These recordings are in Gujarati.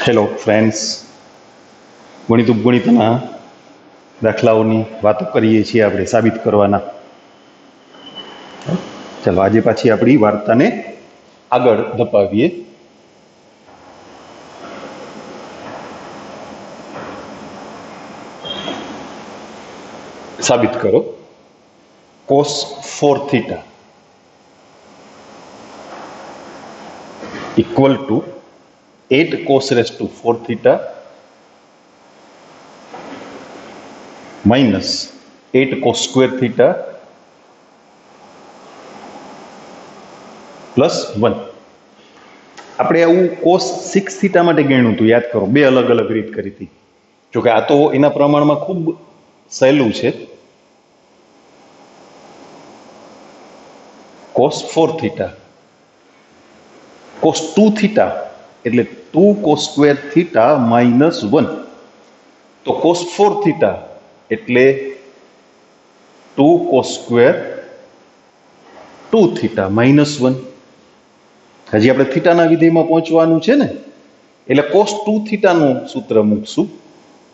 હેલો ફ્રેન્ડ્સ, ગણિત ઉપગણિતના દાખલાઓની વાતો કરીએ છીએ આપણે સાબિત કરવાના. ચાલો આજે પાછી આપણી વાર્તાને આગળ ધપાવીએ. સાબિત કરો cos 4 theta equal to 8 cos raised to 4 theta minus 8 cos square theta plus 1. આપણે આવું cos 6 થીટા માટે ગણ્યું હતું, યાદ કરો. બે અલગ અલગ રીત કરી હતી. જોકે આ તો એના પ્રમાણમાં ખૂબ સહેલું છે. cos 4 થીટા cos 2 થીટા એટલે 2 cos square theta minus 1. તો cos 4 થીટા એટલે 2 cos square 2 થીટા minus 1. હજી આપણે થીટાના વિધેયમાં પહોંચવાનું છે ને, એટલે cos 2 થીટાનું સૂત્ર મૂકશું.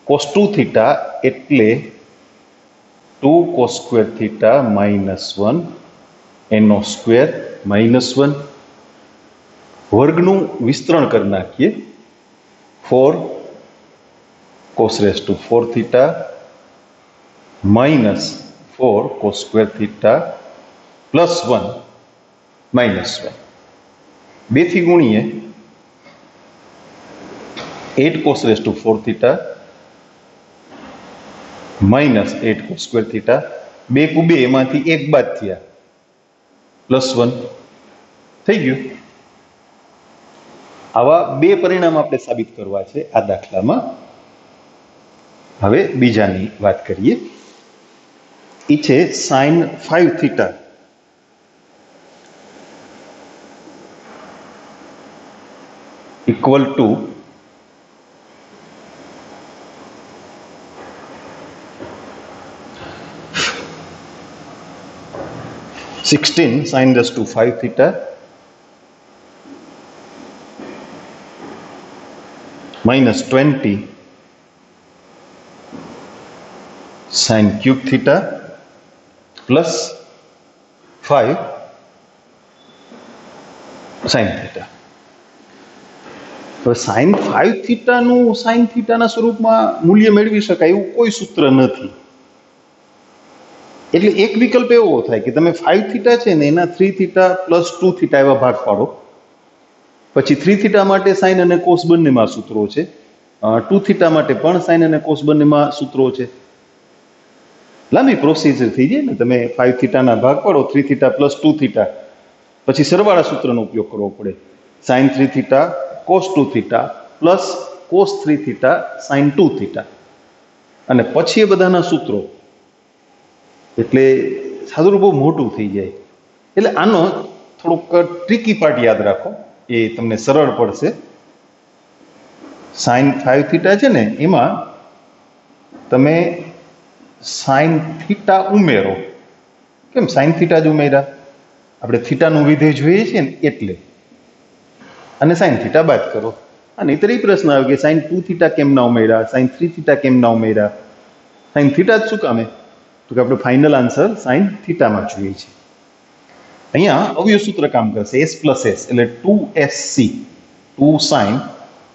cos 2 થીટા એટલે 2 cos square theta minus 1 એનો સ્ક્વેર minus 1. વર્ગનું વિસ્તરણ કરી નાખીએ. 4 cos raised to 4 theta minus 4 cos square theta plus 1 minus 1. 2 થી ગુણીએ 8 cos raised to 4 theta minus 8 cos square theta. 2 કુ 2 એમાંથી 1 બાદ થયા plus 1 થઈ ગયું. આવા બે પરિણામ આપણે સાબિત કરવા છે આ દાખલામાં. હવે બીજાની વાત કરીએ. એ છે sin 5 theta equal to 16 sin raised to 5 theta minus 20 sin cube theta plus 5 sin theta. તો sin 5 થીટાનું sin થીટાના સ્વરૂપમાં મૂલ્ય મેળવી શકાય એવું કોઈ સૂત્ર નથી. એટલે એક વિકલ્પ એવો થાય કે તમે 5 થીટા છે ને એના 3 થીટા પ્લસ 2 થીટા એવા ભાગ પાડો. પછી 3 થીટા માટે સાઇન અને કોસ બંનેમાં સૂત્રો છે. 2 થીટા માટે પણ સાઇન અને કોસ બંનેમાં સૂત્રો છે. લાંબી પ્રોસિજર થઈ જાય ને. તમે 5 થીટાના ભાગ પાડો, 3 થીટા પ્લસ 2 થીટા, પછી સરવાળા સૂત્રનો ઉપયોગ કરવો પડે. Sine 3 theta cos 2 theta plus cos 3 theta sine 2 theta, અને પછી એ બધાના સૂત્રો. એટલે સાદું બહુ મોટું થઈ જાય. એટલે આનો થોડોક ટ્રિકી પાર્ટ યાદ રાખો, એ તમને સરળ પડશે. સાઇન 5 થીટા છે ને એમાં તમે સાઇન થીટા ઉમેરો. કેમ સાઇન થીટા જ ઉમેર્યા? આપણે થીટાનું વિધેય જોઈએ છીએ ને એટલે. અને સાઇન થીટા બાદ કરો. અને નહીંતર એ પ્રશ્ન આવે કે સાઇન 2 થીટા કેમ ના ઉમેર્યા, સાઇન 3 થીટા કેમ ના ઉમેર્યા? સાઇન થીટા જ શું કામે? તો કે આપણે ફાઇનલ આન્સર સાઇન થીટામાં જોઈએ છે. અહીંયા અવયવ સૂત્ર કામ કરશે. s પ્લસ s એટલે 2sc, 2 સાઇન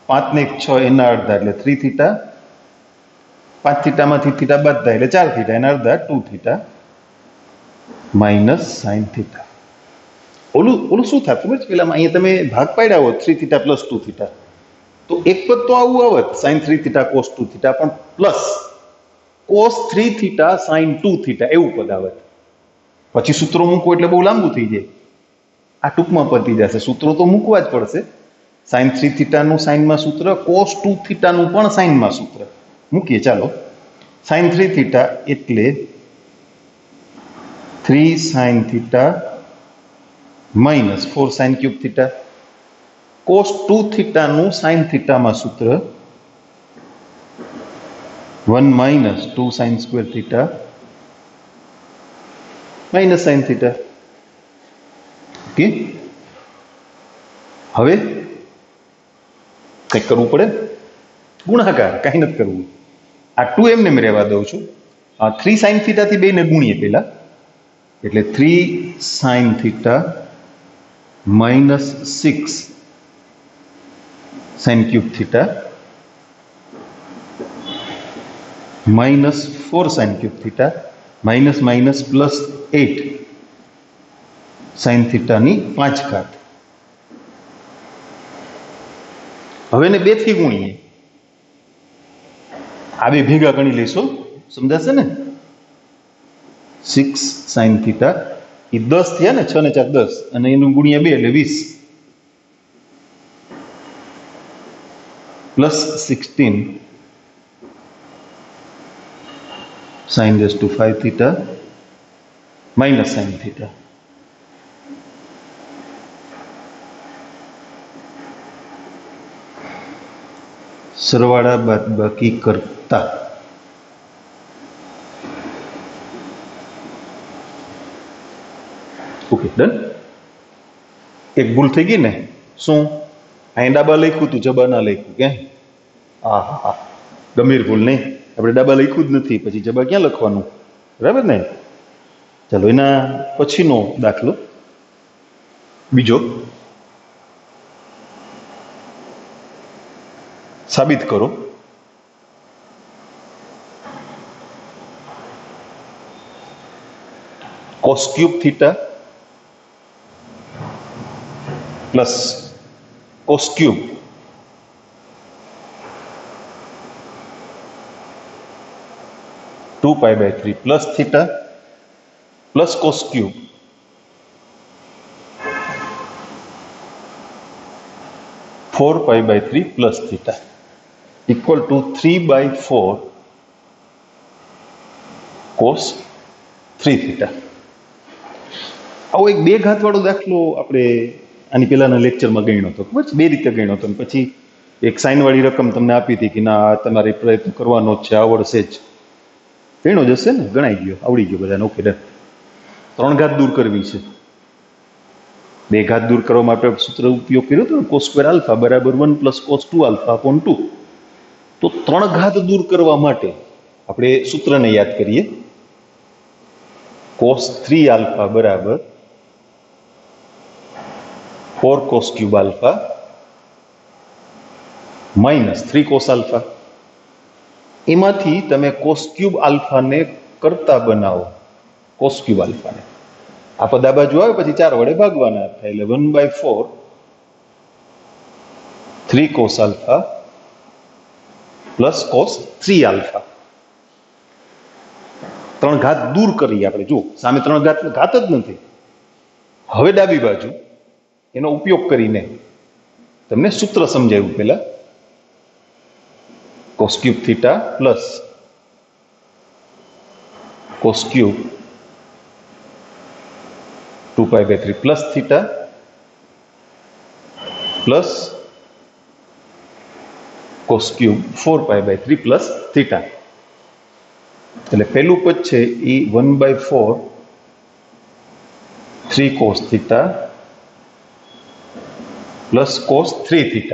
5 ને 6 એના અડધા એટલે 3 થીટા, 5 થીટામાંથી થીટા બાદ થાય એટલે 4 થીટા એના અડધા 2 થીટા માઇનસ સાઇન થીટા. ઓલું શું થાય ખબર છે? પેલા અહીંયા તમે ભાગ પાડ્યા હોત 3 થીટા પ્લસ 2 થીટા, તો એક પદ તો આવું આવત સાઇન 3 થીટા કોસ 2 થીટા, પણ plus cos 3 theta sine 2 theta એવું પદ આવત. પછી સૂત્રો મૂકવો એટલે બહુ લાંબુ થઈ જાય. આ ટૂંકમાં પતી જશે. સૂત્રો તો મૂકવા જ પડશે. સાઇન 3 થીટાનું સાઇનમાં સૂત્ર, કોસ 2 થીટાનું પણ સાઇનમાં સૂત્ર મૂકીએ. ચાલો. સાઇન 3 થીટા એટલે 3 sine theta minus 4 sine cube theta. Cos 2 થીટાનું સાઇન થીટામાં સૂત્ર 1 minus 2 sin square theta minus sin theta. Okay. હવે કંઈક કરવું પડે ને, ગુણાકાર, કાંઈ નથી કરવું. આ 2 એમને મેં રહેવા દઉં છું. 3 sin θ થી બેને ગુણીએ પહેલા, એટલે 3 sin θ -6 sin cube θ -4 sin cube θ minus minus plus 8 sin θ ની 5 ઘાત. હવે ને 2 થી ગુણીએ, આ બે ભેગા ગણી લઈશું, સમજાશે ને? 6 sin θ એ 10 થયા ને, 6 ને 4 10, અને એનું ગુણ્યા 2 એટલે 20 plus 16 sin raised to 5 θ minus sin θ. સરવાળા બાદબાકી કરતા ઓકે, ડન. એક ભૂલ થઈ ગઈ ને, શું? અહીં ડાબા લખ્યું તું, જબા ના લખ્યું, કે? હા, ગંભીર ભૂલ નહીં. આપણે ડાબા લખ્યું જ નથી, પછી જબા ક્યાં લખવાનું, બરાબર ને? ચાલો, એના પછીનો દાખલો બીજો. સાબિત કરો cos cube θ plus cos cube two pi by 3 plus theta plus cos cube 4 pi by 3 plus theta equal to 3/4 cos 3 θ. આવો એક બે ઘાત વાળો દાખલો આપણે આની પહેલાના લેક્ચરમાં ગણ્યો હતો, ખબર છે? બે રીતે ગણ્યો હતો. પછી એક સાઈન વાળી રકમ તમને આપી હતી કે ના, તમારે પ્રયત્ન કરવાનો જ છે, આવડશે જ. ગણ્યો જ હશે ને? ગણાઈ ગયો, આવડી ગયો બધાને. Okay, done. 3 ઘાત દૂર કરવી છે. 2 ઘાત દૂર કરવા માટે સૂત્ર ઉપયોગ કર્યો હતો, cos સ્ક્વેર આલ્ફા બરાબર 1 પ્લસ cos 2 આલ્ફા અપોન 2. તો 3 ઘાત દૂર કરવા માટે આપણે સૂત્રને યાદ કરીએ. cos 3 આલ્ફા બરાબર 4 cos cube alpha minus 3 cos alpha. એમાંથી તમે cos ક્યુબ આલ્ફાને કરતા બનાવો, cos ક્યુબ આલ્ફાને. આ પદ આ બાજુ આવે પછી 4 વડે ભાગવાના થાય, એટલે 1/4 3 cos alpha plus cos 3 alpha. 3 ઘાત દૂર કરીએ આપણે. જુઓ, સામે 3 ઘાત જ નથી. હવે ડાબી બાજુ એનો ઉપયોગ કરીને તમને સૂત્ર સમજાવ્યું. પહેલા cos cube θ plus cos cube 2 pi by 3 plus θ plus cos cube 4 pi by 3 plus θ. એટલે પહેલું પદ છે એ 1/4 3 cos θ પ્લસ cos 3 θ.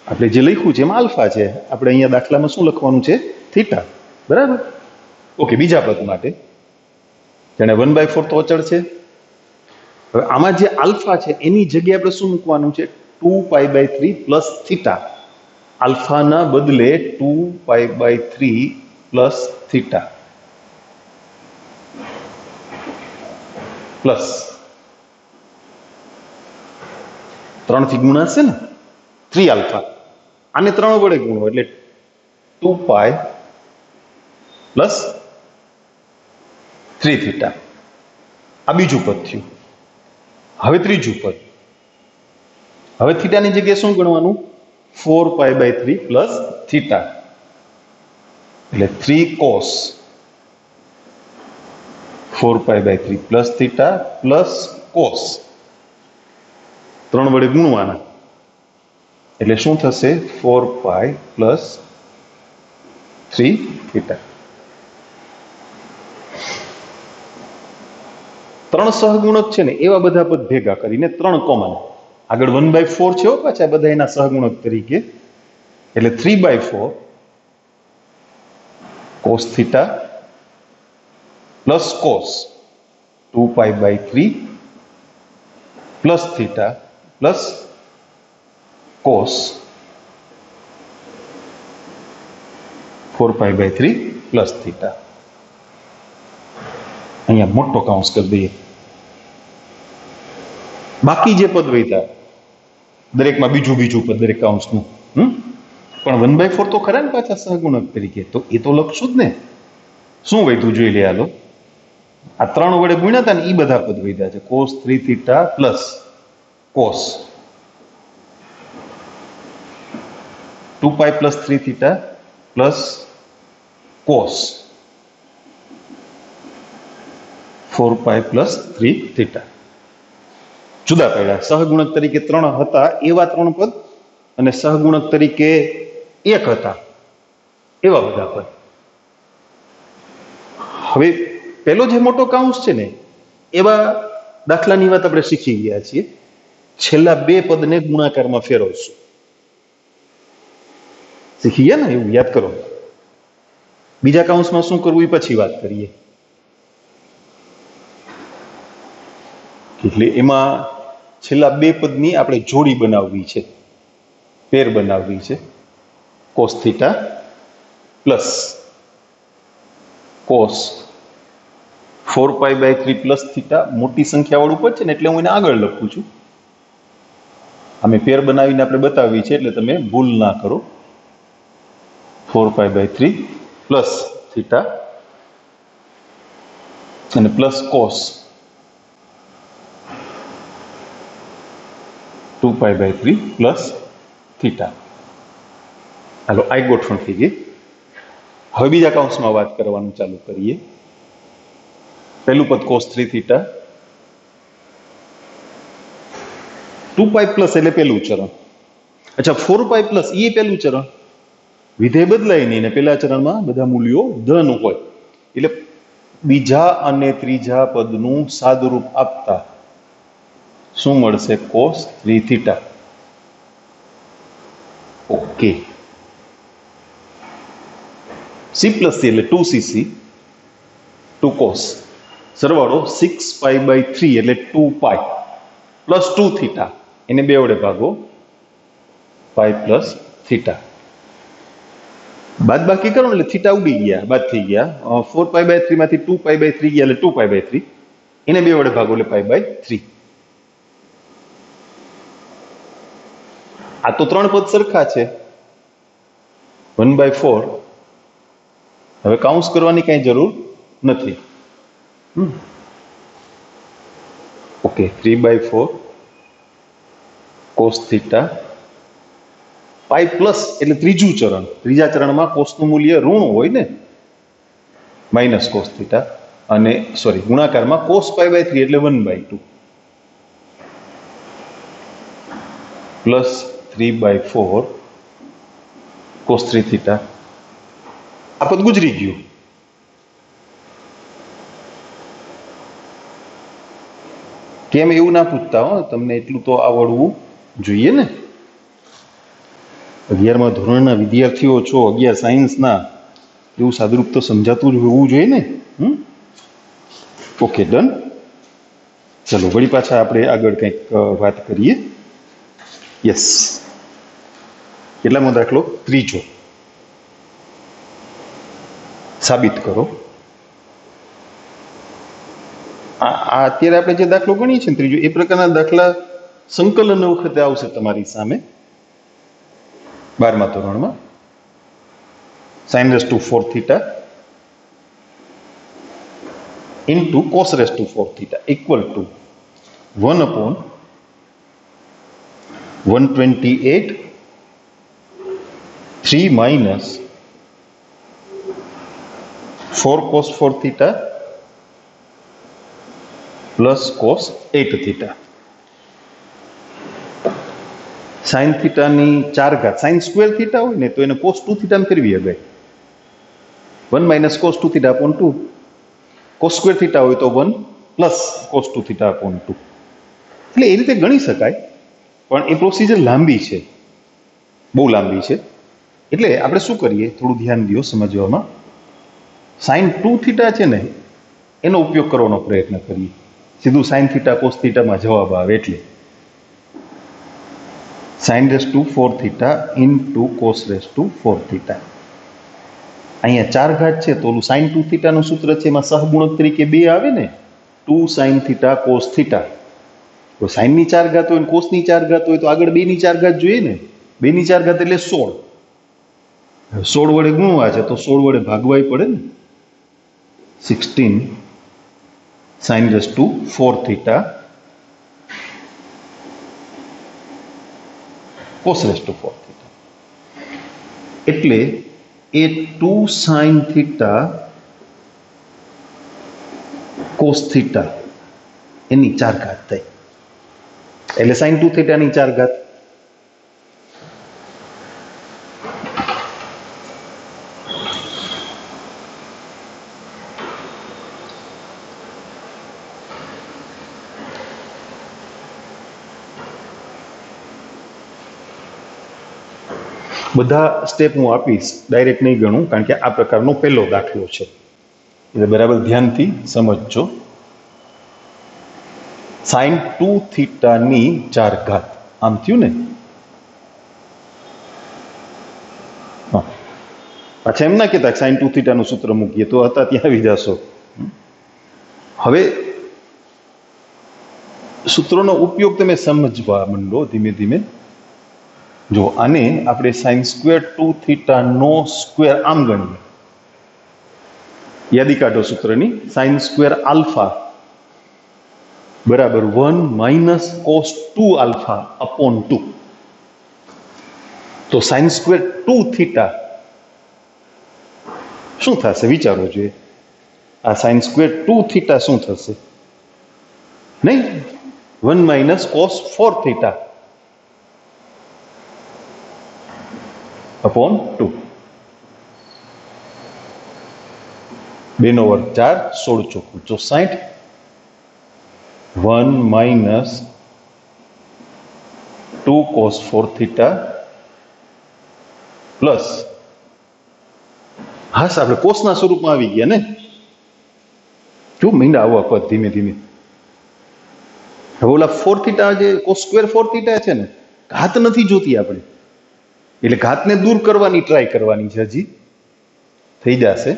આપણે જે લખ્યું છે એમાં આલ્ફા છે, આપણે અહીંયા દાખલામાં શું લખવાનું છે? થીટા, બરાબર? ઓકે, બીજા પદ માટે જાણે 1/4 તો અચળ છે. હવે આમાં જે આલ્ફા છે એની જગ્યાએ આપણે શું મૂકવાનું છે? 2 પાઈ બાય 3 પ્લસ θ. આલ્ફાના બદલે 2 પાઈ બાય 3 પ્લસ θ પ્લસ 3 થી ગુણાશે ને, 3 આલ્ફા. આને 3 વડે ગુણો એટલે 2 પાઈ પ્લસ 3 θ. આ બીજું પદ થયું. હવે ત્રીજું પદ. હવે થીટાની જગ્યાએ શું ગણવાનું? 4 પાઈ બાય 3 પ્લસ θ. એટલે 3 cos 4 pi by 3 plus θ plus cos 3 વડે ગુણવાના એટલે શું થશે? 4 પાઈ પ્લસ 3 θ. 3 સહગુણક છે ને એવા બધા પદ ભેગા કરીને 3 કોમન. આગળ 1/4 છે પાછા બધા એના સહગુણક તરીકે, એટલે 3/4 cos theta plus cos 2π/3 plus theta plus cos 4π/3 plus theta. અહીંયા મોટો કાઉન્સ કરી દઈએ. બાકી જે પદ વધ્યા દરેકમાં બીજું બીજું પદ દરેક કાઉન્સનું, પણ 1/4 તો ખરા ને પાછા સહગુણક તરીકે, તો એ તો લખશું જ ને. શું વધ્યું જોઈ લે. હાલો, આ 3 વડે ગુણ્યા હતા ને એ બધા પદ વધ્યા છે. cos 3 theta plus cos 2π plus 3 theta plus cos 4π plus 3 theta. જુદા પડ્યા. સહગુણક તરીકે 3 હતા એવા 3 પદ અને સહગુણક તરીકે 1 હતા એવા બધા પદ. હવે પેલો જે મોટો કાઉન્સ છે ને એવા દાખલાની વાત આપણે શીખી ગયા છીએ. છેલ્લા 2 પદને ગુણાકારમાં ફેરવશું. શીખી ગયા ને? એવું યાદ કરો. બીજા કાઉન્સમાં શું કરવું એ પછી વાત કરીએ. એટલે એમાં છેલ્લા 2 પદની આપણે જોડી બનાવવી છે, પેર બનાવવી છે. cos theta plus cos 4π/3 plus theta. મોટી સંખ્યાવાળું પદ છે ને એટલે હું એને આગળ લખું છું. અમે પેર બનાવીને આપણે બતાવી છે એટલે તમે ભૂલ ના કરો. 4π/3 plus theta અને પ્લસ cos 2π/3 plus theta. હાલો, આ ગોઠવણ થઈ ગઈ. હવે બીજા કાઉન્સમાં વાત કરવાનું ચાલુ કરીએ. પહેલું પદ cos 3 theta, 2π પ્લસ એટલે પહેલું ચરણ. અચ્છા, 4π પ્લસ એ પહેલું ચરણ. વિધેય બદલાય નહીં ને પહેલા ચરણમાં બધા મૂલ્યો ધન હોય એટલે બીજા અને ત્રીજા પદનું સાદુરૂપ આપતા શું મળશે? cos 3 theta. Okay, c plus c એટલે 2cc 2 cos સરવાળો 6π/3 એટલે 2π પ્લસ 2 theta. એને 2 વડે ભાગો, π પ્લસ theta. બાદ બાકી કરો એટલે થીટા ઉડી ગયા, બાદ થઈ ગયા. 4π/3 માંથી 2π/3 ગયા એટલે 2π/3. એને 2 વડે ભાગો એટલે π/3. આ તો 3 પદ સરખા છે. 1/4. હવે કાઉન્સ કરવાની કઈ જરૂર નથી. ઓકે, 3/4 cos theta π પ્લસ એટલે ત્રીજું ચરણ. ત્રીજા ચરણમાં કોસનું મૂલ્ય ઋણ હોય ને, માઇનસ cos theta, અને સોરી ગુણાકારમાં cos π/3 એટલે 1/2 પ્લસ 3/4 cos 3 theta. આ પદ ગુજરી ગયું. કેમ એવું ના પૂછતા હો, તમને એટલું તો આવડવું જોઈએ ને. 11મા ધોરણના વિદ્યાર્થીઓ છો, 11 સાયન્સના, એવું સાદુરૂપ તો સમજાતું જ હોવું જોઈએ ને. Okay, done. ચલો વળી પાછા આપણે આગળ કંઈક વાત કરીએ. યસ, કેટલામો દાખલો? ત્રીજો. સાબિત કરો. આ અત્યારે આપણે જે દાખલો ગણીએ છીએ ત્રીજો, એ પ્રકારના દાખલા સંકલન વખતે આવશે તમારી સામે 12મા ધોરણમાં. sin raised to 4 theta into cos raised to 4 theta equal to 1/128 3 minus 4 cos 4 theta plus cos 8 theta. sin theta ની 4 ઘાત, sin સ્ક્વેર theta હોય ને તો એને cos 2 theta માં ફેરવી શકાય. 1 minus cos 2 theta upon 2. cos square theta હોય તો 1 plus cos 2 theta upon 2. એટલે એ રીતે ગણી શકાય. પણ એ પ્રોસિજર લાંબી છે, બહુ લાંબી છે. એટલે આપણે શું કરીએ, થોડું ધ્યાન દો સમજવામાં. સાઇન 2 થીટા છે ને એનો ઉપયોગ કરવાનો પ્રયત્ન કરીએ. સીધું સાઇન થીટા કોસ થીટામાં જવાબ આવે એટલે sine raise to 4 theta into cos raise to 4 theta. અહીંયા 4 ઘાત છે તો ઓલું સાઇન 2 થીટાનું સૂત્ર છે એમાં સહગુણક તરીકે 2 આવે ને, 2 સાઇન થીટા કોસ થીટા. તો સાઇનની 4 ઘાત હોય ને કોસની 4 ઘાત હોય તો આગળ 2 ની 4 ઘાત જોઈએ ને. 2 ની 4 ઘાત એટલે 16. 16 વડે ગુણવા છે તો 16 વડે ભાગવાય પડે ને. 16 sine raise to 4 theta cos raise to 4 theta. એટલે એ 2 સાઇન થીટા કોસ થીટા એની 4 ઘાત થઈ. એટલે સાઇન 2 થીટાની 4 ઘાત. બધા સ્ટેપ હું આપીશ, ડાયરેક્ટ નહીં ગણું, કારણ કે આ પ્રકારનો પહેલો દાખલો છે એટલે બરાબર ધ્યાનથી સમજજો. સાઇન 2 થીટાની 4 ઘાત આમ થયું ને. હા, પાછા એમ ના કહેતા સાઇન 2 થીટાનું સૂત્ર મૂકીએ તો હતા ત્યાં આવી જશો. હવે સૂત્રોનો ઉપયોગ તમે સમજવા માંડો ધીમે ધીમે. જો આને આપણે સાઇન સ્ક્વેર 2 થીટાનો સ્ક્વેર આમ ગણીએ, યાદી કાઢો સૂત્રની. સાઇન સ્ક્વેર આલ્ફા બરાબર 1 માઇનસ કોસ 2 આલ્ફા અપોન 2. તો સાઇન સ્ક્વેર 2 થીટા શું થશે વિચારો જોઈએ. આ સાઇન સ્ક્વેર 2 થીટા શું થશે? નહીં, 1 માઇનસ કોસ 4 થીટા अपॉन 2. 2 નો વર્ગ 4, 16 ચોકું 64. 1 માઇનસ 2 કોસ 4 થીટા પ્લસ, હાસ આપણે કોસના સ્વરૂપમાં આવી ગયા ને. જો મીંડા આવવા પદ ધીમે ધીમે. હવે ઓલા 4 થીટા જે કોસ સ્ક્વેર 4 થીટા છે ને, ઘાત નથી જોતી આપણે, એટલે ઘાતને દૂર કરવાની ટ્રાય કરવાની છે. હજી થઈ જશે.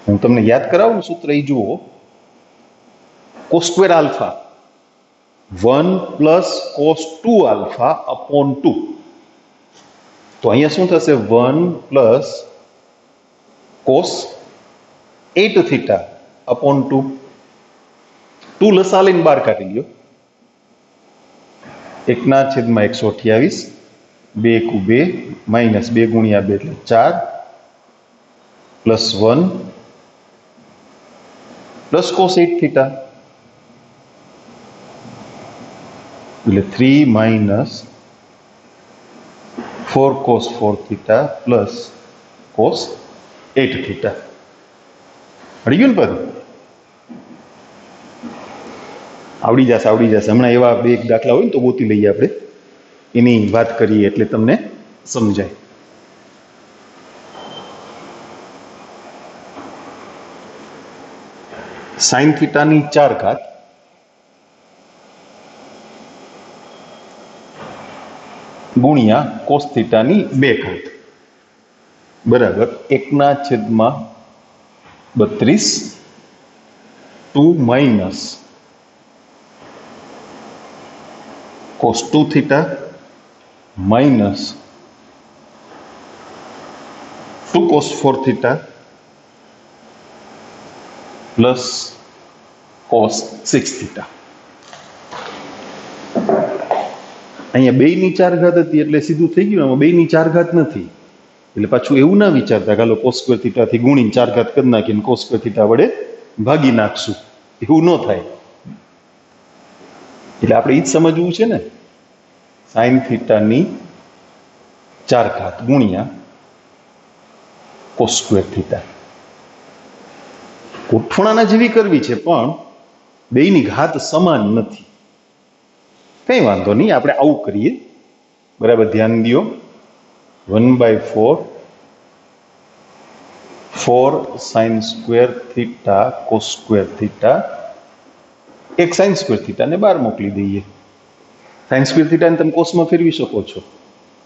હું તમને યાદ કરાવું સૂત્ર એ જુઓ. Cos square alpha 1 plus cos 2 alpha upon 2. તો અહીંયા શું થશે? 1 પ્લસ કોસ 8 થીટા અપોન 2. 2 લસા લઈને બહાર કાઢી લ્યો. 1/128, 2 × 2 માઇનસ 2 × 2 એટલે 4 પ્લસ 1 પ્લસ કોસ 8 થીટા એટલે 3 minus 4 cos 4 theta plus cos 8 theta. અડી ગયું ને પદ? આવડી જશે. હમણાં એવા 2 દાખલા હોય ને તો ગોતી લઈએ આપણે, એની વાત કરીએ એટલે તમને સમજાય. સાઇન થીટાની 4 ઘાત ગુણ્યા કોસ થીટાની 2 ઘાત બરાબર 1/32. 2 minus cos 2 theta minus 2 cos 4 theta plus cos 6 theta. અહીંયા 2 ની 4 ઘાત હતી એટલે સીધું થઈ ગયું. આમાં 2 ની 4 ઘાત નથી એટલે પાછું એવું ના વિચારતા કે હાલો cos સ્ક્વેર થીટા થી ગુણીને 4 ઘાત કરી નાખીને cos સ્ક્વેર થીટા વડે ભાગી નાખશું, એવું ન થાય. એટલે આપણે ઈ જ સમજવું છે ને, સાઇન થીટાની 4 ઘાત ગુણ્યા કોસ સ્ક્વેર થીટા. ગોઠવણાના જેવી કરવી છે પણ બેયની ઘાત સમાન નથી. કંઈ વાંધો નહીં, આપણે આવું કરીએ. બરાબર, ધ્યાન દો. 1/4 4 sin square theta cos square theta, એક sin સ્ક્વેર થીટા ને બહાર મોકલી દઈએ. sin સ્ક્વેર થીટાને તમે કોસમાં ફેરવી શકો છો.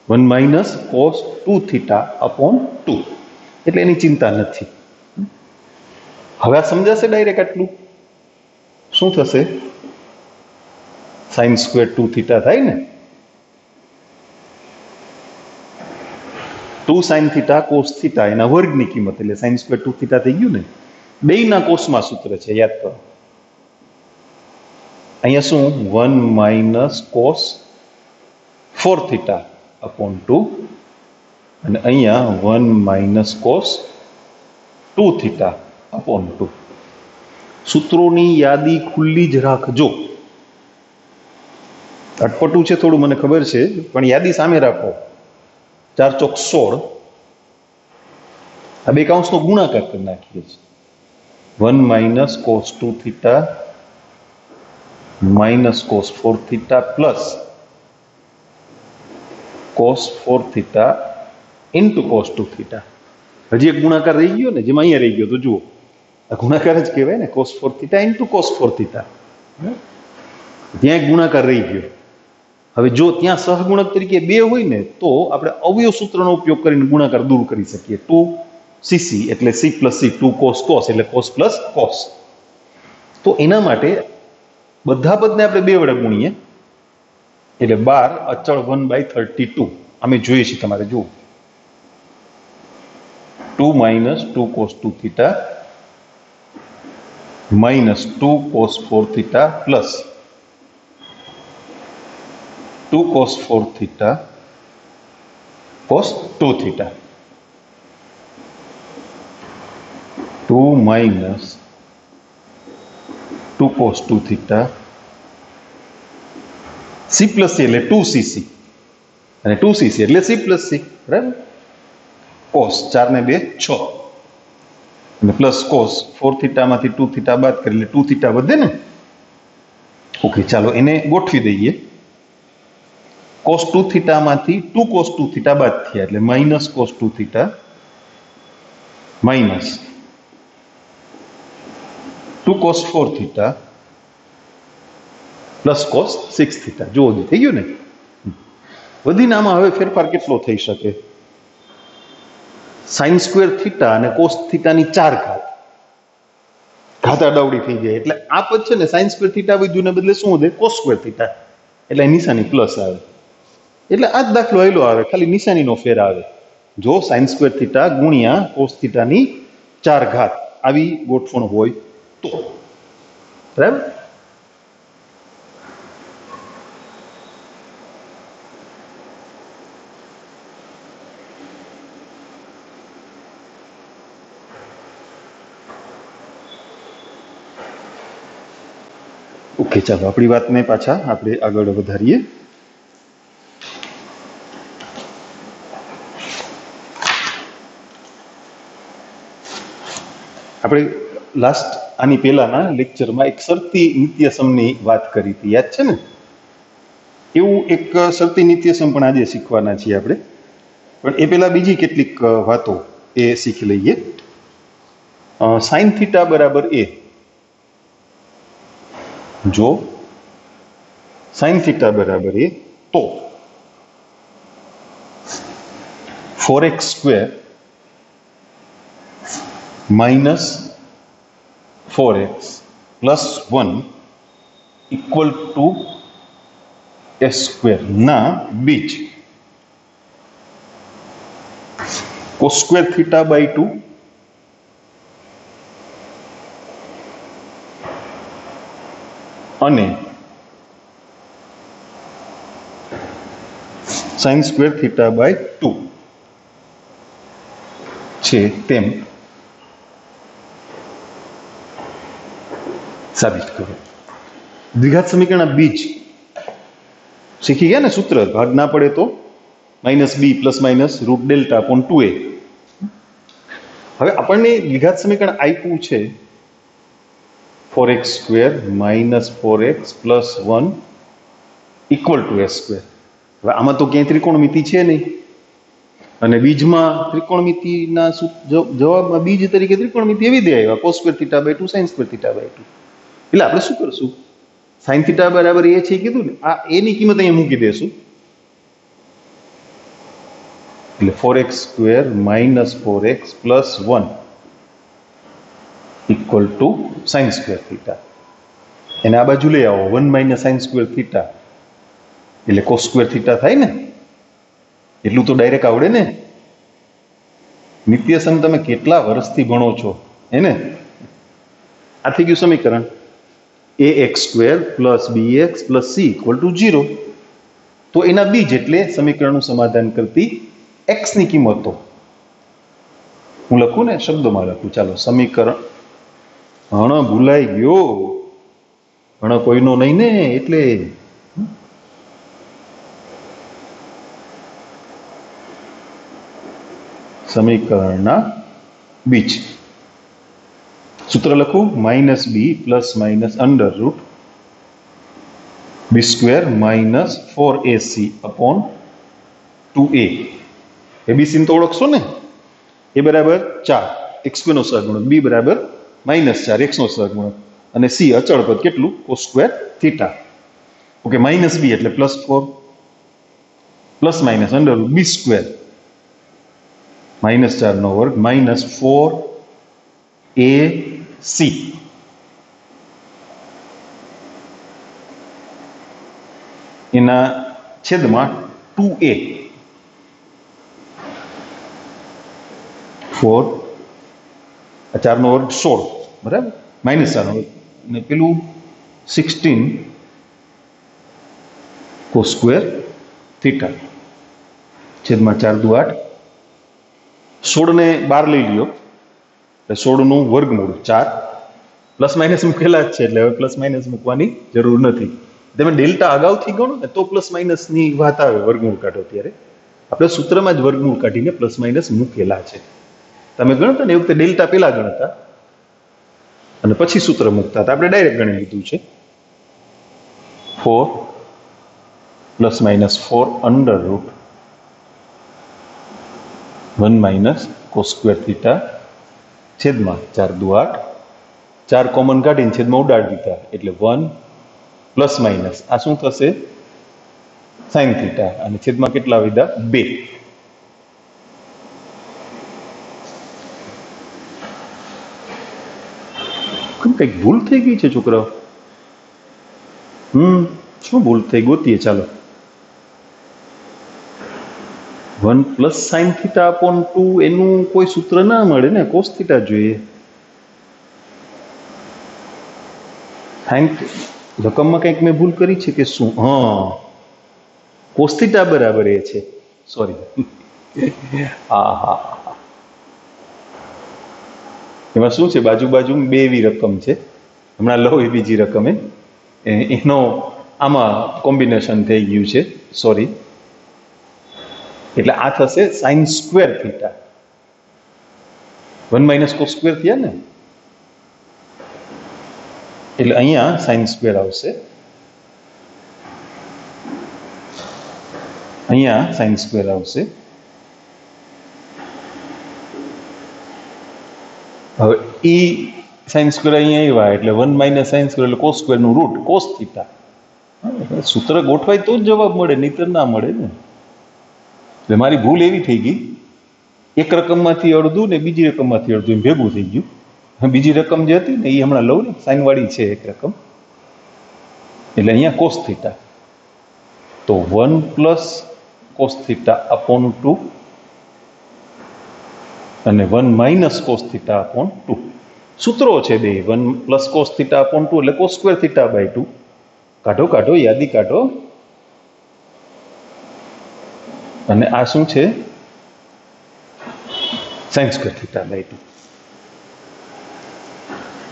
1 માઇનસ કોસ 2 થીટા અપોન 2, એટલે એની ચિંતા નથી. હવે આ સમજાશે ડાયરેક્ટ આટલું? શું થશે? sin સ્ક્વેર 2 થીટા થાય ને, 2 sin થીટા કોસ થીટા એના વર્ગની કિંમત, એટલે sin સ્ક્વેર 2 થીટા થઈ ગયું ને. બેયના કોસમાં સૂત્ર છે, યાદ કરો. અહીંયા શું? 1 માઇનસ કોસ 4 થીટા અપોન 2, અને અહીંયા 1 માઇનસ કોસ 2 થીટા અપોન 2. સૂત્રોની યાદી ખુલ્લી જ રાખજો. અટપટું છે થોડું, મને ખબર છે, પણ યાદી સામે રાખો. 4 ચોક 16, આ બે કાઉન્સનો ગુણાકાર કરી નાખીએ છીએ. 1 minus cos 2 theta minus cos 4 theta plus cos 4 theta into cos 2 theta. હજી એક ગુણાકાર રહી ગયો ને, જેમાં અહીંયા રહી ગયો, તો જુઓ આ ગુણાકાર જ કહેવાય ને, cos 4 theta into cos 4 theta. ત્યાં એક ગુણાકાર રહી ગયો. હવે જો ત્યાં સહગુણક તરીકે 2 હોય ને, તો આપણે અવયવ સૂત્રનો ઉપયોગ કરીને ગુણાકાર દૂર કરી શકીએ. 2cc એટલે c plus c, 2 cos cos એટલે કોસ પ્લસ કોસ. તો એના માટે બધા પદને આપણે 2 વડે ગુણીએ, એટલે 12 અચળ 1/32. અમે જોઈએ છીએ, તમારે જુઓ. 2 minus 2 cos 2 theta minus 2 cos 4 theta plus 2 cos 4 theta cos 2 theta. 2 minus 2 cos 2 theta c plus c એટલે 2cc, અને 2cc એટલે c plus c, બરાબર. cos 4 ને 2 6, અને પ્લસ cos 4 થીટામાંથી 2 થીટા બાદ કરી એટલે 2 થીટા વધે ને. ઓકે, ચાલો એને ગોઠવી દઈએ. cos 2 થીટામાંથી 2 cos 2 થીટા બાદ થયા, એટલે minus cos 2 theta minus 2 cos 4 theta plus cos 6 theta. જુઓ, થઈ ગયું ને. વધીને આમાં હવે ફેરફાર કેટલો થઈ શકે? sin સ્ક્વેર થીટા અને cos થીટાની 4 ઘાત, ઘાતાડાવડી થઈ જાય. એટલે આ પદ છે ને, sin સ્ક્વેર થીટા વધ્યું ને બદલે શું વધે? cos સ્ક્વેર થીટા, એટલે નિશાની પ્લસ આવે. એટલે આ જ દાખલો આવેલો આવે, ખાલી નિશાનીનો ફેર આવે. જો sin સ્ક્વેર થીટા ગુણ્યા cos થીટાની 4 ઘાત આવી ગોઠવણ હોય તો, બરાબર. ઓકે, ચાલો આપણી વાતને પાછા આપણે આગળ વધારીએ. આપણે લાસ્ટ આની પહેલાના લેક્ચરમાં એક શરતી નિત્યસમની વાત કરી હતી, યાદ છે ને? એવું એક શરતી નિત્યસમ પણ આજે શીખવાના છીએ આપણે. પણ એ પહેલા બીજી કેટલીક વાતો એ શીખી લઈએ. sin થીટા બરાબર a, જો sin થીટા બરાબર a, તો 4x square minus 4x plus 1 equal two s square ના બીજ cos સ્ક્વેર થીટા બાય 2 અને sin સ્ક્વેર થીટા બાય 2 છે તેમ સાબિત કરો. દ્વિઘાત સમીકરણ બીજ શીખી ગયા ને? સૂત્ર ભાગ ના પડે તો minus B plus minus root delta upon 2a. હવે આપણને દ્વિઘાત સમીકરણ આપ્યું છે 4x square minus 4x plus 1 equal to A square. હવે આમાં તો ક્યાંય ત્રિકોણમિતિ છે નહીં, અને બીજમાં ત્રિકોણમિતિના જવાબમાં બીજ તરીકે ત્રિકોણમિતિ એવી દે આવ્યા cos square theta by 2 sin square theta by 2. એટલે આપણે શું કરશું, sin થીટા બરાબર એ છે કીધું ને, આ એની કિંમત અહીંયા મૂકી દેશું. એટલે 4x square minus 4x plus 1 equal two sin square theta. એને આ બાજુ લઈ આવો, 1 માઇનસ sin સ્ક્વેર થીટા એટલે cos સ્ક્વેર થીટા થાય ને. એટલું તો ડાયરેક્ટ આવડે ને. નિત્યસમ તમે કેટલા વર્ષથી ભણો છો એને. આ થઈ ગયું સમીકરણ. ax square plus bx plus c equal to 0. તો એના બીજ એટલે સમીકરણનું સમાધાન કરતી x ની કિંમતો હું લખું ને, શબ્દોમાં લખું. ચાલો સમીકરણ, ભૂલાઈ ગયો, કોઈનો નહીં ને, એટલે સમીકરણના બીજ. સૂત્ર લખું, minus B plus minus under root B square minus 4ac upon 2a. ABC તો ઓળખશો ને. એ બરાબર 4 x સ્ક્વેરનો સહગુણક, બી બરાબર માઇનસ 4 x નો સહગુણક, અને સી અચળ પદ કેટલું, cos square theta. Okay, minus B એટલે plus 4 plus minus under root B square minus 4 નો વર્ગ માઇનસ 4ac એના છેદમાં 2a. 4 4 નો વર્ગ 16 બરાબર, માઇનસ 4 નો વર્ગ, અને પેલું 16 cos સ્ક્વેર થીટા છેદમાં 4 દુ 8. 16 ને 12 લઈ લ્યો એટલે 16 નું વર્ગમૂળ 4. પ્લસ માઇનસ મૂકેલા જ છે એટલે હવે પ્લસ માઇનસ મૂકવાની જરૂર નથી. તમે ડેલ્ટા અગાઉથી ગણો ને તો પ્લસ માઇનસ ની વાત આવે, વર્ગમૂળ કાઢો ત્યારે. આપણે સૂત્રમાં જ વર્ગમૂળ કાઢીને પ્લસ માઇનસ મૂકેલા છે. તમે ગણતા ને એ વખતે ડેલ્ટા પેલા ગણતા અને પછી સૂત્ર મૂકતા હતા. આપણે ડાયરેક્ટ ગણી લીધું છે. 4 plus minus 4 under route 1 minus cos square theta છેદમાં 4 દુ 8. 4 કોમન કાઢીને છેદમાં ઉડાડી દીધા એટલે 1 પ્લસ માઇનસ આ શું થશે, sin થીટા, અને છેદમાં કેટલા વિધા, 2. કંઈક ભૂલ થઈ ગઈ છે છોકરાઓ. શું ભૂલ થઈ, ગોતીએ ચાલો. 1 પ્લસ sin થીટા અપોન 2 એનું કોઈ સૂત્ર ના મળે ને, cos થીટા જોઈએ. sin રકમમાં કંઈક મેં ભૂલ કરી છે કે શું? cos થીટા બરાબર એ છે, સોરી. હા, એમાં શું છે, બાજુ બાજુ બે એવી રકમ છે, હમણાં લઉં એ બીજી રકમ એનો આમાં કોમ્બિનેશન થઈ ગયું છે, સોરી. એટલે આ થશે sin square theta. 1 minus cos square થયા ને, એટલે અહીંયા sin સ્ક્વેર આવશે, અહીંયા sin સ્ક્વેર આવશે. હવે ઈ sin સ્ક્વેર અહીંયા આવ્યા એટલે 1 માઇનસ sin સ્ક્વેર એટલે cos સ્ક્વેર નું રૂટ cos થીટા. સૂત્ર ગોઠવાય તો જ જવાબ મળે, નહીતર ના મળે ને. એટલે મારી ભૂલ એવી થઈ ગઈ, એક રકમમાંથી અડધું ને બીજી રકમમાંથી અડધું એમ ભેગું થઈ ગયું. બીજી રકમ જે હતી ને એ હમણાં લઉં ને, સાઈન વાળી છે એક રકમ, એટલે અહીંયા cos થીટા. તો 1 પ્લસ cos થીટા અપોન 2 અને 1 માઇનસ cos થીટા અપોન 2. સૂત્રો છે બે, 1 પ્લસ cos થીટા અપોન 2 એટલે cos સ્ક્વેર થીટા બાય 2. કાઢો કાઢો, યાદી કાઢો. અને આ શું છે, sin સ્ક્વેર થીટા બાય 2.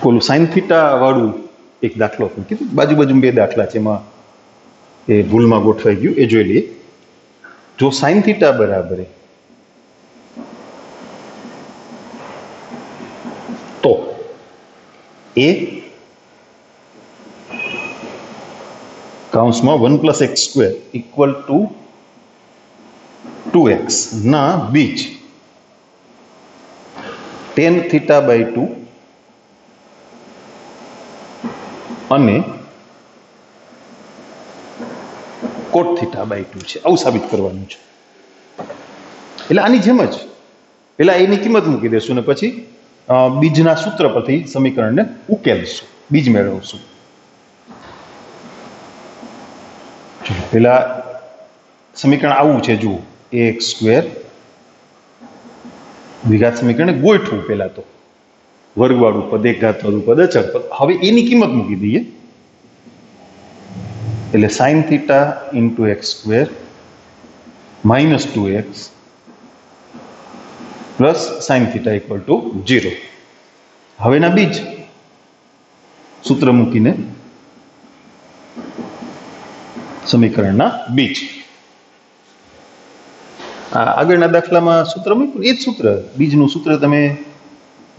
ઓલું sin થીટા વાળું એક દાખલો પણ કીધું, બાજુ બાજુ બે દાખલા છે, એમાં એ ભૂલમાં ગોઠવાઈ ગયું, એ જોઈ લઈએ. જો sin થીટા બરાબર તો એ કૌંસમાં 1 + x² = 2x ના બીજ tan θ/2 અને cot θ/2 છે, આવું સાબિત કરવાનું છે. એટલે આની જેમ જ પેલા એની કિંમત મૂકી દેશું ને પછી બીજના સૂત્ર પરથી સમીકરણને ઉકેલશું, બીજ મેળવશું. પેલા સમીકરણ આવું છે, જુઓ ax² દ્વિઘાત સમીકરણને ગોઠવું. પેલા તો વર્ગવાળું પદ, એક ઘાતવાળું પદ, અચળ પદ. હવે એની કિંમત મૂકી દઈએ. એટલે sin θ × x² - 2x plus sin θ = 0. હવેના બીજ સૂત્ર મૂકીને સમીકરણના બીજ. આગળના દાખલામાં સૂત્ર મૂક્યું, એ જ સૂત્ર, બીજનું સૂત્ર તમે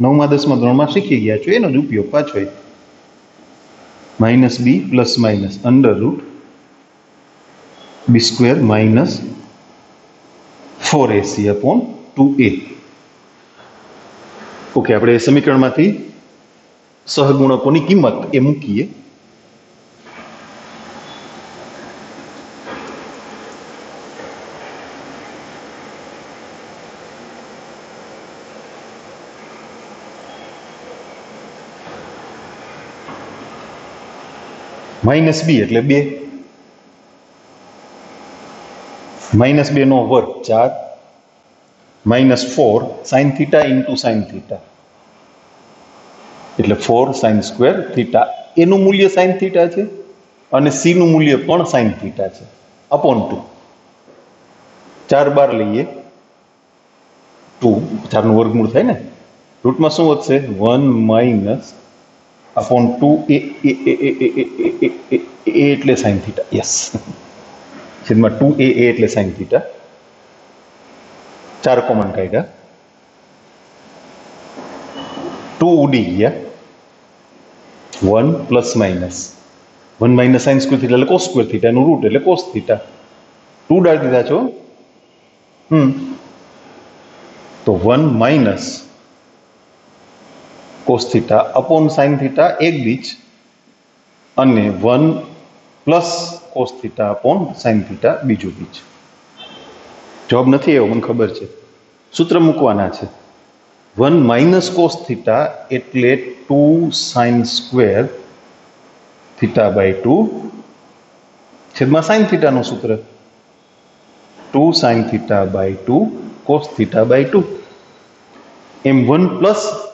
9મા 10મા ધોરણમાં શીખી ગયા છો, એનો જ ઉપયોગ પાછો. -b √ b² - 4ac/2a. ઓકે, આપણે સમીકરણમાંથી સહગુણકોની કિંમત એ મૂકીએ. -b એટલે 2, -2 નો વર્ગ 4, -4 sin θ × sin θ એટલે 4 sin² θ. એનું મૂલ્ય sin θ છે અને c નું મૂલ્ય પણ sin θ છે, /2. 4 બાર લઈએ 2, 4 નું વર્ગમૂળ થાય ને, રૂટમાં શું વધશે? 1 - /2a એટલે sin θ. યસ, છેદમાં 2a એટલે sin θ. 4 કોમન કાઢ્યા, 2 ઉડી ગયા, 1 ± 1 - sin² θ એટલે cos² θ, એનું રૂટ એટલે cos θ. 2 ડાળ દીધા છો. તો 1 - cos θ / sin θ એક બીજ અને 1 + cos θ / sin θ બીજું બીજ. જવાબ નથી આવ્યો, મને ખબર છે. સૂત્ર મૂકવાના છે. 1 - cos θ એટલે 2 sin² θ/2 છેદમાં sin θ નું સૂત્ર 2 sin θ/2 cos θ/2. એમ 1 +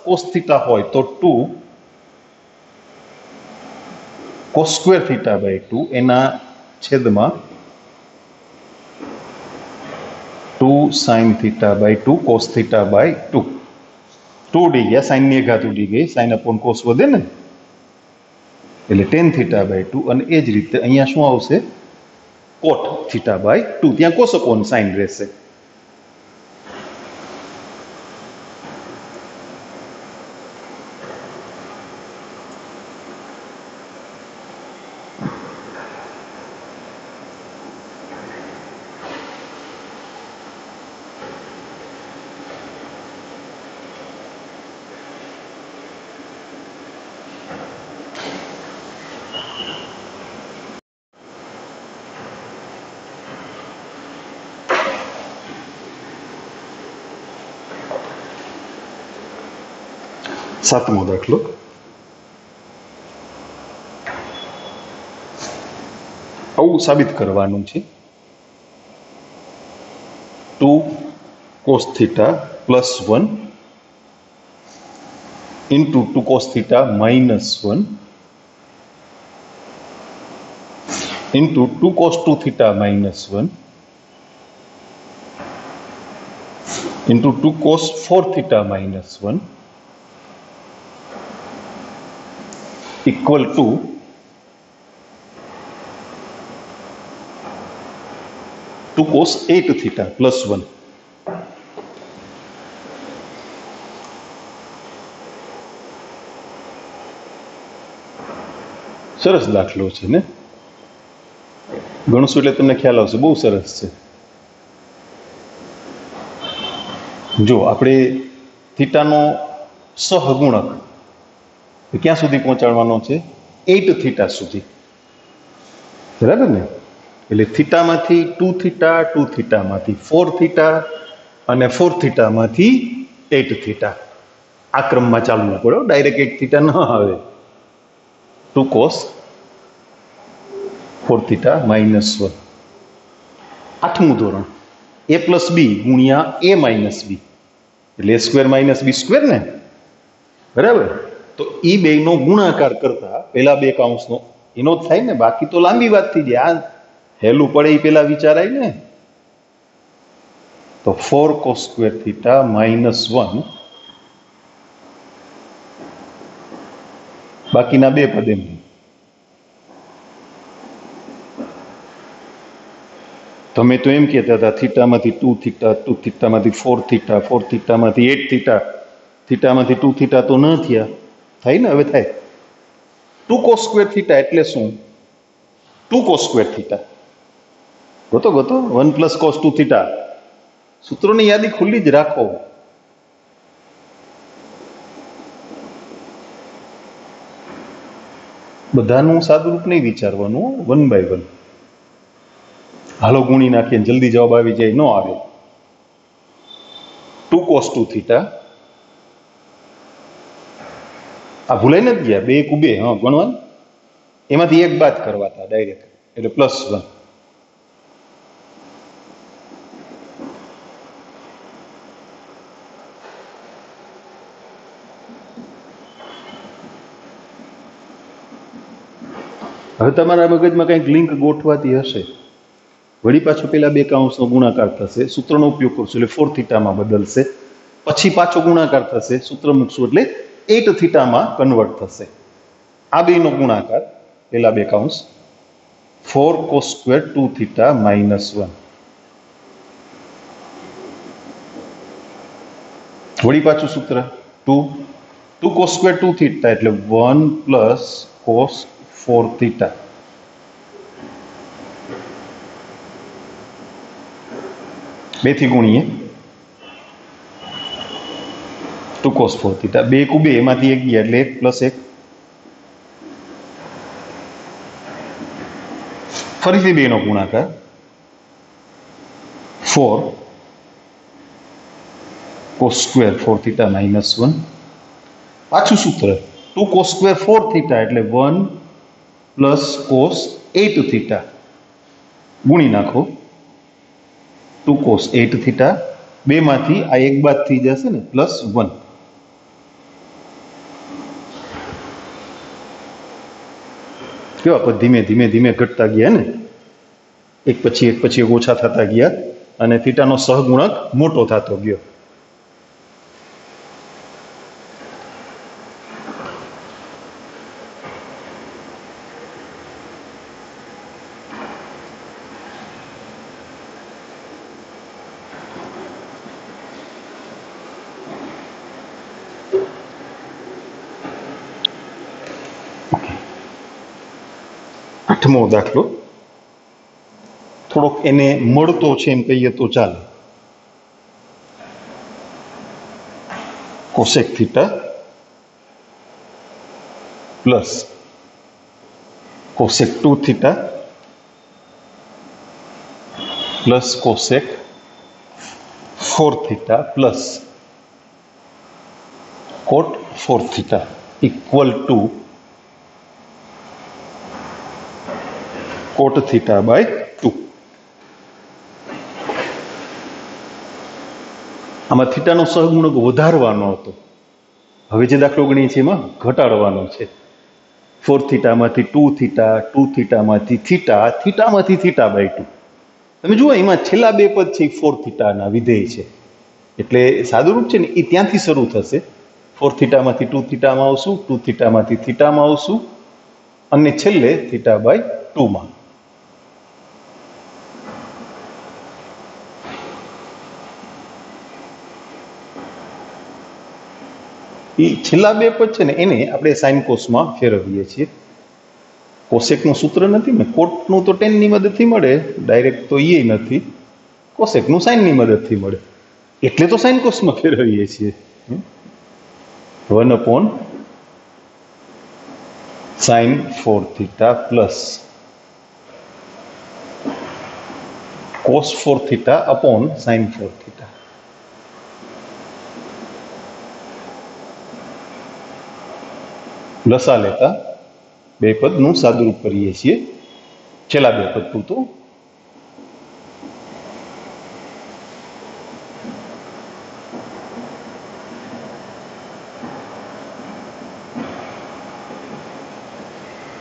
cos θ હોય તો 2 cos² θ/2 એના છેદમાં 2 sin θ/2 cos θ/2. 2 ઉડી ગયા, sin ની ઘાત ઉડી ગઈ, sin / cos વધે ને, એટલે tan θ/2. અને એ જ રીતે અહીંયા શું આવશે? cot θ/2. ત્યાં cos / sin રહેશે. સાતમો દાખલો. આવું સાબિત કરવાનું છે. 2 cos θ + 1 × 2 cos θ - 1 × 2 cos 2θ - 1 × 2 cos 4θ - 1 equal to 2 cos 8θ + 1. સરસ દાખલો છે ને. ગણશું એટલે તમને ખ્યાલ આવશે. બહુ સરસ છે. જો આપણે થીટાનો સહગુણક ક્યાં સુધી પહોંચાડવાનો છે? 8 થીટા સુધી, બરાબર ને? એટલે થીટામાંથી 2 થીટા, 2 થીટામાંથી 4 થીટા અને 4 થીટામાંથી 8 થીટા. આ ક્રમમાં ચાલવું પડે, ડાયરેક્ટ 8 થીટા ન આવે. 2 cos 4 થીટા -1. 8મું ધોરણ, a પ્લસ બી ગુણ્યા a માઇનસ બી એટલે a square minus B square ને, બરાબર? તો એ બેનો ગુણાકાર કરતા પેલા બે કૌંસનો એનો જ થાય ને, બાકી તો લાંબી વાત થઈ જાય. આ હેલું પડે એ પેલા વિચારાય ને. તો 4 cos સ્ક્વેર થીટા -1, બાકીના બે પદ એમ. તમે તો એમ કહેતા હતા થીટામાંથી 2 થીટા, 2 થીટામાંથી 4 થીટા, 4 થીટામાંથી 8 થીટા, થીટામાંથી 2 થીટા તો ન થયા. થાય ને? હવે થાય. 2 cos સ્ક્વેર થીટા એટલે શું? 2 cos સ્ક્વેર થીટા ગોતો 1 પ્લસ cos 2 થીટા. સૂત્રોની યાદી ખુલ્લી જ રાખો. બધાનું સાદુરૂપ નહીં વિચારવાનું, 1 by 1. હાલો ગુણી નાખીએ, જલ્દી જવાબ આવી જાય. ન આવે. 2 cos 2 થીટા. આ ભૂલાઈ નથી ગયા? 2 × 2, હા ગણવાનું. એમાંથી એક બાદ કરવા હતા ડાયરેક્ટ, એટલે +1. હવે તમારા મગજમાં કંઈક લિંક ગોઠવાતી હશે. વળી પાછો પેલા બે કૌંસનો ગુણાકાર થશે, સૂત્રનો ઉપયોગ કરશું એટલે 4 થીટામાં બદલશે. પછી પાછો ગુણાકાર થશે, સૂત્ર મૂકશું એટલે 8 થીટામાં કન્વર્ટ થશે. આ બેનો ગુણાકાર, પેલા બે કૌંસ, 4 cos સ્ક્વેર 2 થીટા -1. વળી પાછું સૂત્ર 2 cos સ્ક્વેર 2 થીટા એટલે 1 પ્લસ cos 4 થીટા. બેથી ગુણીએ 2 cos 4 થીટા. 2 × 2 એમાંથી એક ગયા એટલે 1 + 1. ફરીથી બેનો ગુણાકાર 4 cos સ્ક્વેર 4 થીટા -1. પાછું સૂત્ર 2 cos સ્ક્વેર 4 થીટા એટલે 1 પ્લસ cos 8 થીટા. ગુણી નાખો 2 cos 8 થીટા. બેમાંથી આ એક બાદ થઈ જશે ને, +1. કેવા પદ ધીમે ધીમે ધીમે ઘટતા ગયા ને, એક પછી એક ઓછા થતા ગયા અને થીટાનો સહગુણક મોટો થતો ગયો. આઠમો દાખલો થોડોક એને મળતો છે એમ કહીએ તો ચાલે. Cosec theta plus cosec 2 theta plus cosec 4 theta plus cot 4 theta equal to cot theta by 2. આમાં થીટાનો સહગુણક વધારવાનો હતો. હવે જે દાખલો ગણીએ છીએ એમાં ઘટાડવાનો છે. 4 થીટામાંથી 2 થીટા, 2 થીટામાંથી થીટા, થીટામાંથી થીટા બાય 2. તમે જુઓ એમાં છેલ્લા બે પદ છે એ 4 થીટાના વિધેય છે. એટલે સાદુરૂપ છે ને એ ત્યાંથી શરૂ થશે. 4 થીટામાંથી 2 થીટામાં આવશું, 2 થીટામાંથી થીટામાં આવશું અને છેલ્લે થીટા બાય 2માં. એ છેલ્લા બે પદ છે ને એને આપણે સાઇન કોસમાં ફેરવીએ છીએ. કોસેકનું સૂત્ર નથી ને, કોટનું તો ટેનની મદદથી મળે, ડાયરેક્ટ તો એ નથી, કોસેકનું સાઇનની મદદથી મળે, એટલે તો સાઇન કોસમાં ફેરવીએ છીએ. 1/sin 4θ plus cos 4θ upon sin 4θ. લસા લેતા બે પદનું સાદુરૂપ કરીએ છીએ, છેલ્લા બે પદ પૂરતું.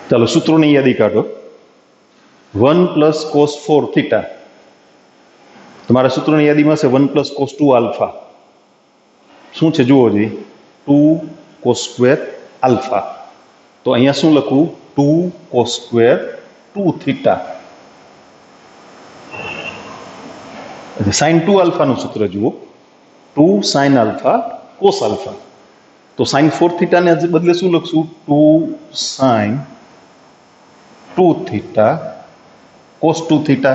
ચાલો સૂત્રોની યાદી કાઢો. 1 + cos 4θ, તમારા સૂત્રોની યાદીમાં છે 1 + cos 2α. શું છે જુઓ જી, 2 cos² α. તો અહીંયા શું લખવું, 2 cos² 2θ. sin 2α નું સૂત્ર જુઓ, 2 sin α cos α. તો sin 4θ ને બદલે શું લખશું, 2 sin 2θ cos 2θ.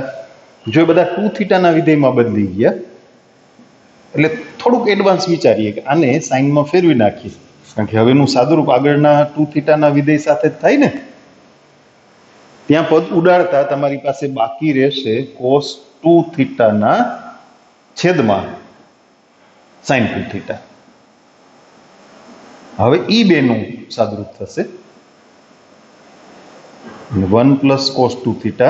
જો એ બધા 2θ ના વિધેયમાં બદલી ગયા, એટલે થોડુંક એડવાન્સ વિચારીએ કે આને સાઇનમાં ફેરવી નાખીએ, કારણ કે હવેનું સાદુરૂપ આગળના 2θ ના વિધેય સાથે જ થાય ને. ત્યાં પદ ઉડાડતા તમારી પાસે બાકી રહેશે cos 2θ ના છેદમાં sin 2θ. હવે ઈ બેનું સાદુરૂપ થશે 1 + cos 2θ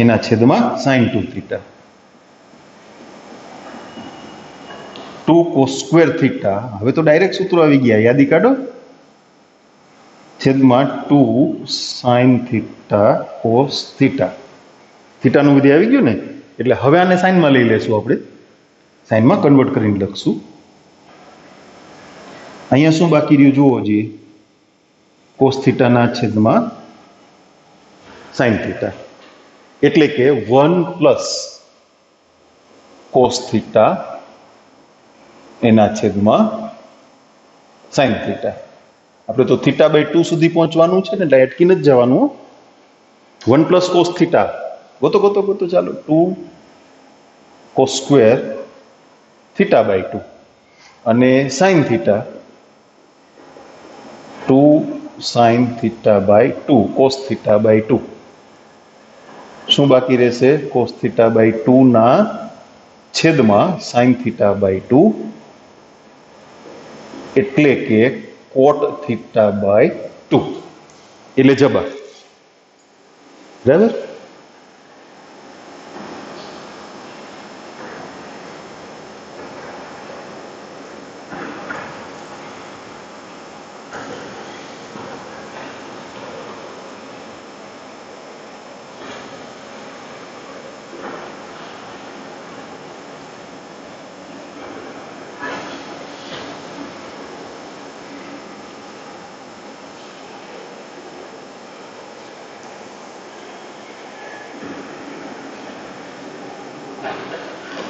એના છેદમાં sin 2θ. 2 cos² θ, હવે તો ડાયરેક્ટ સૂત્રો આવી ગયા, યાદી કાઢો, છેદમાં 2 sin θ cos θ. થીટાનું વિધેય આવી ગયું ને, એટલે હવે આને સાઇનમાં લઈ લેશું, આપણે સાઇનમાં કન્વર્ટ કરીને લખશું. અહીંયા શું બાકી રહ્યું જુઓ જી, cos θ ના છેદમાં sin θ, એટલે કે 1 + cos θ એના છેદમાં sin θ. આપણે તો θ/2 સુધી પહોંચવાનું છે ને, એટલે અટકીને જ જવાનું. 1 + cos θ ગોતો ચાલો, 2 cos² θ/2 અને sin θ 2 sin θ/2 cos θ/2. શું બાકી રહેશે, cos θ/2 ના છેદમાં sin θ/2, એટલે કે cot θ/2, એટલે જબા. બરાબર.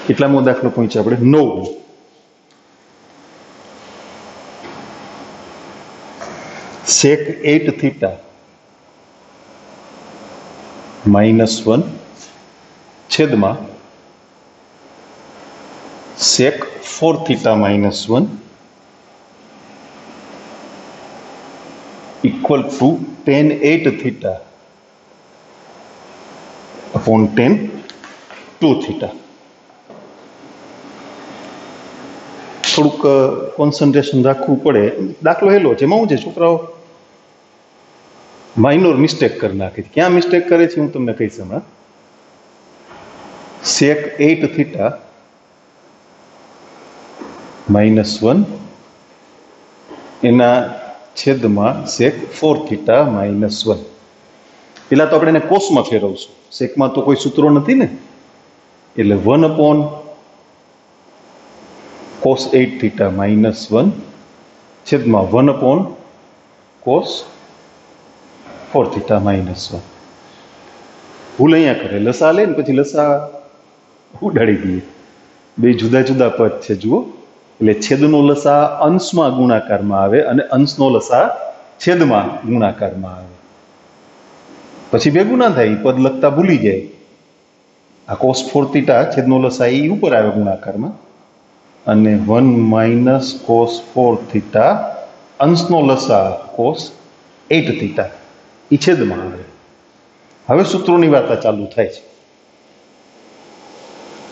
કેટલામો દાખલો પહોંચ્યા આપણે, 9. sec 8θ -1 છેદમાં sec 4θ -1 equal to tan 8θ upon tan 2θ. થોડુંક કોન્સન્ટ્રેશન રાખવું પડે. દાખલો હેલો છે, એમાં શું છે, છોકરાઓ માઇનોર મિસ્ટેક કરી નાખે છે. ક્યાં મિસ્ટેક કરે છે હું તમને કહીશ હમણાં. sec 8θ -1 એના છેદમાં sec 4θ -1. પેલા તો આપણે એને કોસમાં ફેરવશું, સેકમાં તો કોઈ સૂત્રો નથી ને, એટલે 1/cos 8θ -1 છેદમાં 1/cos 4θ -1. ભૂલ અહીંયા કરે, લસા લે ને પછી લસા ઉડાડી દઈએ. બે જુદા જુદા પદ છે જુઓ, એટલે છેદનો લસા અંશમાં ગુણાકારમાં આવે અને અંશનો લસા છેદમાં ગુણાકારમાં આવે, પછી ભેગું ના થાય, પદ લખતા ભૂલી જાય. આ cos 4 થીટા છેદનો લસા એ ઉપર આવે ગુણાકારમાં, અને 1 માઇનસ cos 4 થીટા અંશનો લસા cos 8 થીટા એ છેદમાં આવે. હવે સૂત્રોની વાર્તા ચાલુ થાય છે.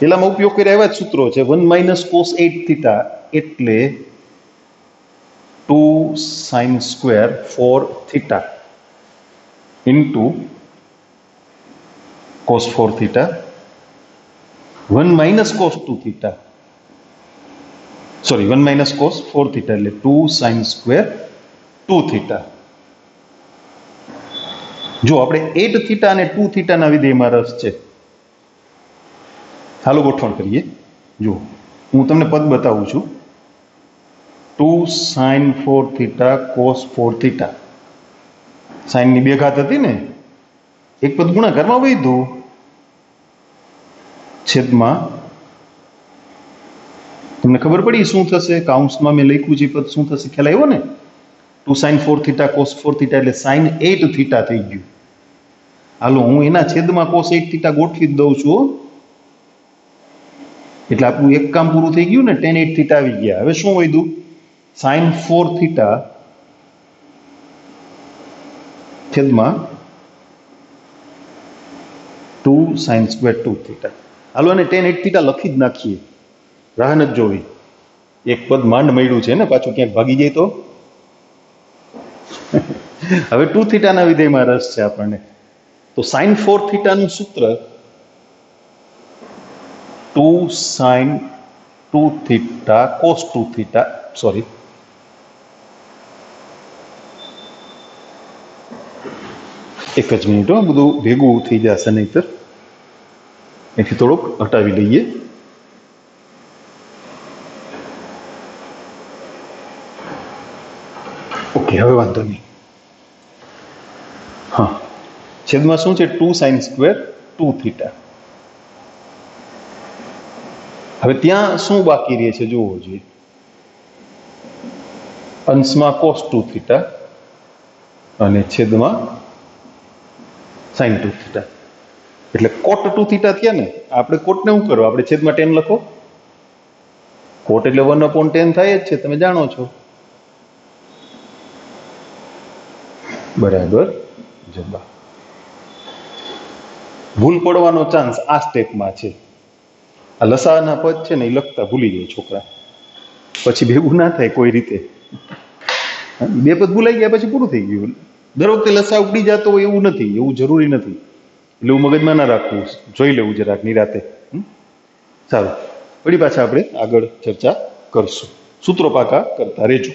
પેલામાં ઉપયોગ કર્યા એવા જ સૂત્રો છે. 1 માઇનસ cos 8 થીટા એટલે 2 sin square 4 theta into cos 4 theta, 1 minus cos 2 theta, sorry 1 minus cos 4 theta એટલે 2 sin સ્ક્વેર 2 થીટા. જો આપણે 8 થીટા અને 2 થીટાના વિધેયમાં રસ છે, ચાલો ગોઠવણ કરીએ. જો હું તમને પદ બતાવું છું. 2 sin 4 થીટા cos 4 થીટા, સાઈનની બે ઘાત હતી ને, એક પદ ગુણાકારમાં વધ્યું, છેદમાં તમને ખબર પડી શું થશે? કાઉન્સમાં મેં લખ્યું છે પદ શું થશે ખ્યાલ આવ્યો ને? 2 sin 4 થીટા cos 4 થીટા એટલે sin 8 થીટા થઈ ગયું. હાલો હું એના છેદમાં cos 8 થીટા ગોઠવી જ દઉં છું, એટલે આપણું એક કામ પૂરું થઈ ગયું ને. tan 8 થીટા આવી ગયા. હવે શું વધ્યું? sin 4 થીટા છેદમાં 2 sin સ્ક્વેર 2 થીટા. હાલો અને tan 8 થીટા લખી જ નાખીએ, રાહ નથી જોવી. એક પદ માંડ મળ્યું છે ને, પાછું ક્યાંક ભાગી જાય તો. હવે 2 થીટાના વિધેયમાં રસ છે આપણને. તો sin 4 થીટાનું સૂત્ર 2 sin 2 theta cos 2 theta, sorry એક જ મિનિટ, બધું ભેગું થઈ જશે નહીતર. એથી થોડુંક હટાવી લઈએ. ઓકે, હવે વાંધો નહીં. હા, છેદમાં શું છે? 2 sin સ્ક્વેર 2 થીટા. હવે ત્યાં શું બાકી રહે છે જોવો જોઈએ. અંશમાં cos 2 થીટા અને છેદમાં sin 2 થીટા, એટલે cot 2 થીટા થયા ને. આપણે કોટને શું કરો? આપણે છેદમાં 10 લખો. કોટ એટલે 1/10 થાય જ છે, તમે જાણો છો. બરાબર જવાબ. ભૂલ પડવાનો ચાન્સ આ સ્ટેપમાં છે. આ લસાના પદ છે ને એ લખતા ભૂલી જાય છોકરા, પછી ભેગું ના થાય કોઈ રીતે. બે પદ ભૂલાઈ ગયા પછી પૂરું થઈ ગયું. દર વખતે લસા ઉડી જતો હોય એવું નથી, એવું જરૂરી નથી. એટલે એવું મગજમાં ના રાખવું, જોઈ લેવું જરાક નિરાતે. સારું, વળી પાછા આપણે આગળ ચર્ચા કરશું. સૂત્રો પાકા કરતા રહેજો.